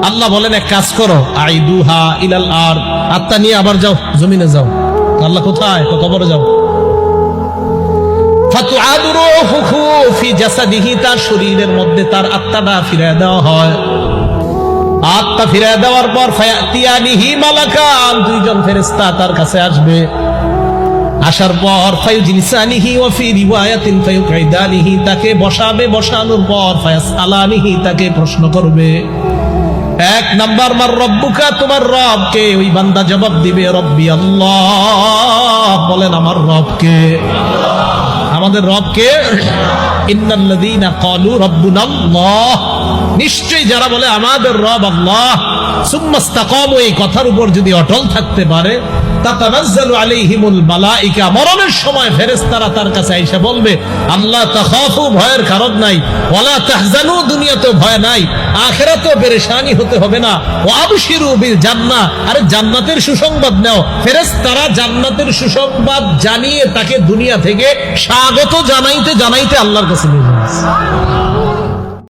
আল্লাহ বলেন এক কাজ করো, আইদুহা ইলাল আরদ, আত্মা নিয়ে আবার যাও, জমিনে যাও। আল্লাহ কোথায়? কবরে যাও। ফাতুআদু রূহুহু ফি জাসাদিহি, তার শরীরের মধ্যে তার আত্মাটা ফিরিয়ে দেওয়া হয়। আত্মা ফিরিয়ে দেওয়ার পর ফায়াতিয়ানিহি মালাকান, দুইজন ফেরেশতা তার কাছে আসবে। আসার পর ফায়ুজলিসানিহি ওয়া ফি রিওয়ায়াতিন ফায়ুকঈদানিহি, তাকে বসাবে, বসানোর পর ফায়াসআলানিহি, তাকে প্রশ্ন করবে। এক নাম্বার, মার রব্বুকা, তোমার রব কে? ওই বান্দা জবাব দিবে রব্বি আল্লাহ, বলেন আমার রব কে? আমাদের রব কে? ইন্নাল্লাযীনা ক্বালু রাব্বুনা আল্লাহ, নিশ্চয়ই যারা বলে আমাদের রব আল্লাহ, সুম্মা ইসতাকামু, এই কথার উপর যদি অটল থাকতে পারে, তাতানাজ্জালু আলাইহিমুল মালাইকা, মরণের সময় ফেরেশতারা তার কাছে এসে বলবে আল্লাহ তাখাফু, ভয়ের কারণ নাই, ওয়ালা তাহজানু, দুনিয়াতেও ভয় নাই, আখিরাতেও পেরেশানি হতে হবে না, ওয়া আবশিরু বিল জান্নাহ, আরে জান্নাতের সুসংবাদ নাও। ফেরেশতারা জান্নাতের সুসংবাদ জানিয়ে তাকে দুনিয়া থেকে স্বাগত জানাইতে জানাইতে আল্লাহর কাছে নিয়ে যাচ্ছে।